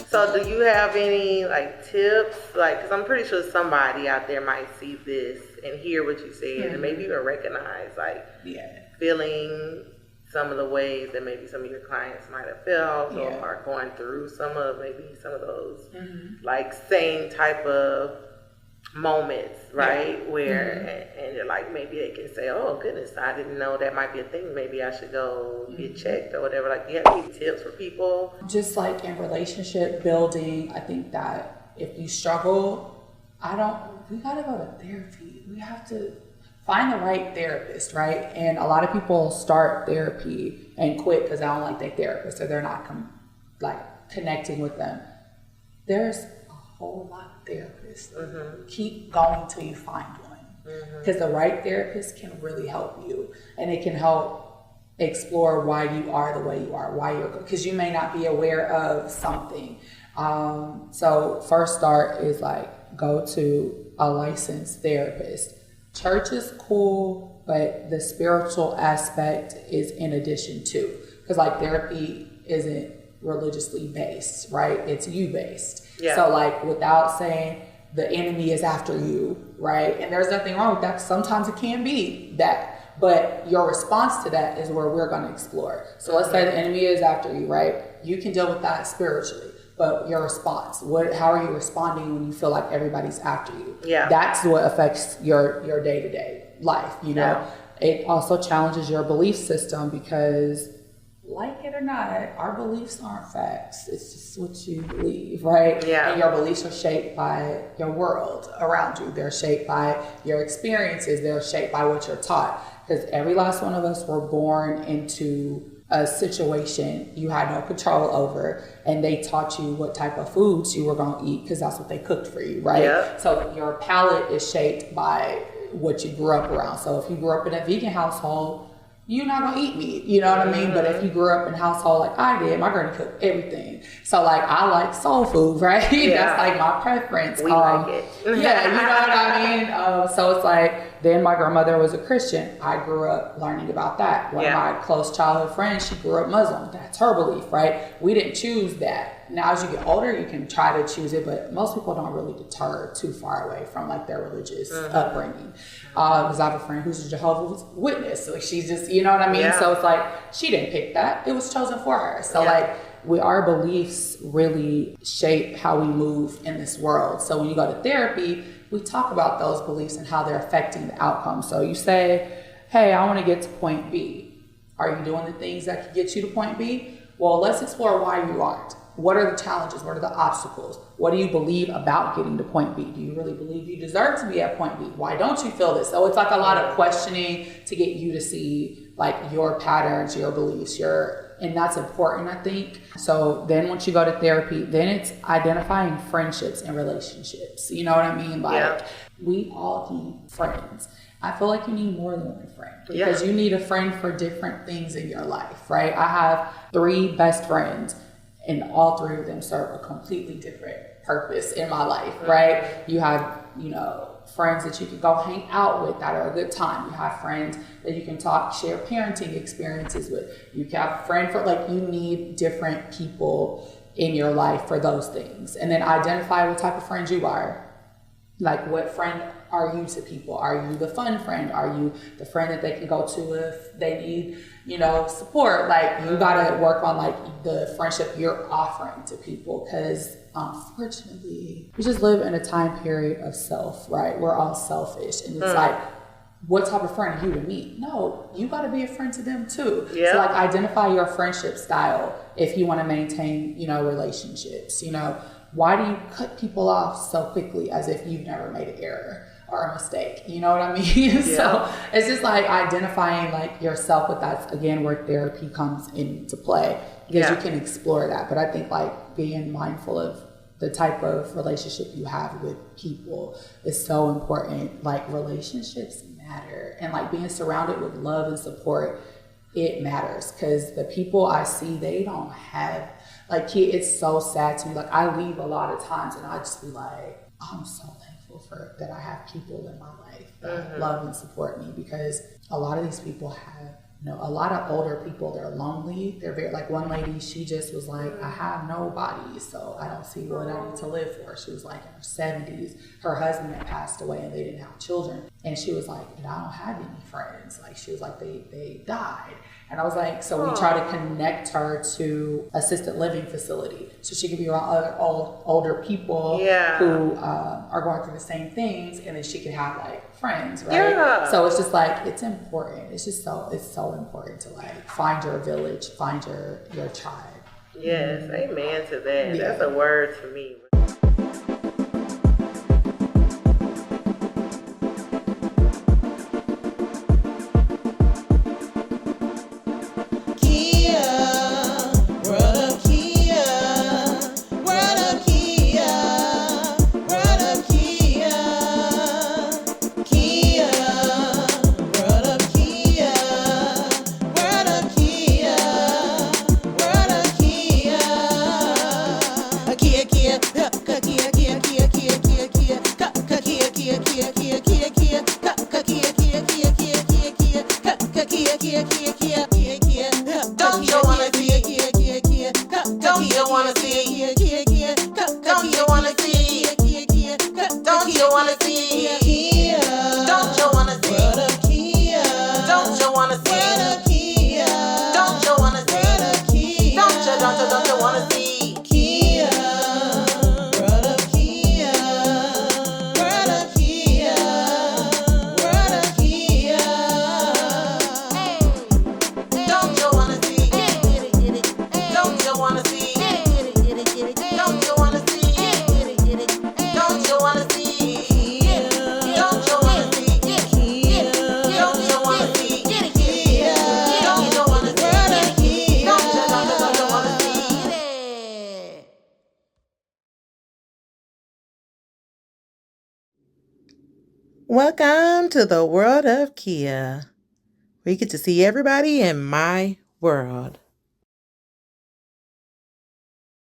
So do you have any like tips? Like, because I'm pretty sure somebody out there might see this and hear what you said and maybe even recognize like feeling some of the ways that maybe some of your clients might have felt or are going through some of those like same type of moments, right? Where and you're like, maybe they can say, oh goodness, I didn't know that might be a thing, maybe I should go get checked or whatever. Like, do you have any tips for people? Just like in relationship building, I think that if you struggle, we gotta go to therapy. We have to find the right therapist, right? And a lot of people start therapy and quit because they don't like their therapist or they're not connecting with them. There's a whole lot of therapists. Keep going till you find one, because the right therapist can really help you, and it can help explore why you are the way you are, because you may not be aware of something. So first start is like go to a licensed therapist. Church is cool, but the spiritual aspect is in addition to, because like therapy isn't religiously based, right? It's you based. So like without saying the enemy is after you, right? And there's nothing wrong with that. Sometimes it can be that, but your response to that is where we're going to explore. So let's say the enemy is after you, right? You can deal with that spiritually. But your response, how are you responding when you feel like everybody's after you? That's what affects your day-to-day life, you know? It also challenges your belief system because, like it or not, our beliefs aren't facts. It's just what you believe, right? And your beliefs are shaped by your world around you. They're shaped by your experiences. They're shaped by what you're taught. Because every last one of us were born into a situation you had no control over, and they taught you what type of foods you were going to eat because that's what they cooked for you, right? So your palate is shaped by what you grew up around. So if you grew up in a vegan household, you're not going to eat meat, you know what I mean? But if you grew up in a household like I did, my granny cooked everything. So like I like soul food, right? That's like my preference. We like it. You know what I mean? So it's like, then my grandmother was a Christian. I grew up learning about that. One of my close childhood friends, she grew up Muslim. That's her belief, right? We didn't choose that. Now, as you get older, you can try to choose it, but most people don't really deter too far away from like their religious upbringing. Because I have a friend who's a Jehovah's Witness, so she's just, you know what I mean? So it's like, she didn't pick that. It was chosen for her. So like, our beliefs really shape how we move in this world. So when you go to therapy, we talk about those beliefs and how they're affecting the outcome. So you say, hey, I want to get to point B. Are you doing the things that can get you to point B? Well, let's explore why you aren't. What are the challenges? What are the obstacles? What do you believe about getting to point B? Do you really believe you deserve to be at point B? Why don't you feel this? So it's like a lot of questioning to get you to see like your patterns, your beliefs, and that's important, I think. So then once you go to therapy, then it's identifying friendships and relationships. You know what I mean? Like we all need friends. I feel like you need more than one friend because you need a friend for different things in your life, right? I have 3 best friends, and all 3 of them serve a completely different purpose in my life, right? You have, friends that you can go hang out with that are a good time. You have friends that you can share parenting experiences with. You can have a friend you need different people in your life for those things. And then identify what type of friend you are. Like, what friend are you to people? Are you the fun friend? Are you the friend that they can go to if they need, support? Like, you gotta work on the friendship you're offering to people, because unfortunately, we just live in a time period of self, right? We're all selfish, and it's like, what type of friend are you to me? No, you gotta be a friend to them too. So identify your friendship style if you want to maintain, relationships. Why do you cut people off so quickly as if you've never made an error or a mistake? You know what I mean? So it's just identifying yourself with that, again, where therapy comes into play, because you can explore that. But I think being mindful of the type of relationship you have with people is so important. Relationships matter, and being surrounded with love and support, it matters, because the people I see, they don't have, it's so sad to me. I leave a lot of times and I just be like, I'm so thankful that I have people in my life that love and support me, because a lot of these people have a lot of older people, they're lonely. They're very, like one lady, she just was like, I have nobody, so I don't see what I need to live for. She was like in her 70s. Her husband had passed away and they didn't have children. And she was like, and I don't have any friends. Like, she was like, they died. And I was like, so we try to connect her to assisted living facility so she could be around other older people who are going through the same things, and then she could have like friends, right? Yeah. So it's just like, it's important. It's so important to like find your village, find your tribe. Yes, amen to that. Yeah. That's a word to me. Welcome to the world of Kia. We get to see everybody in my world.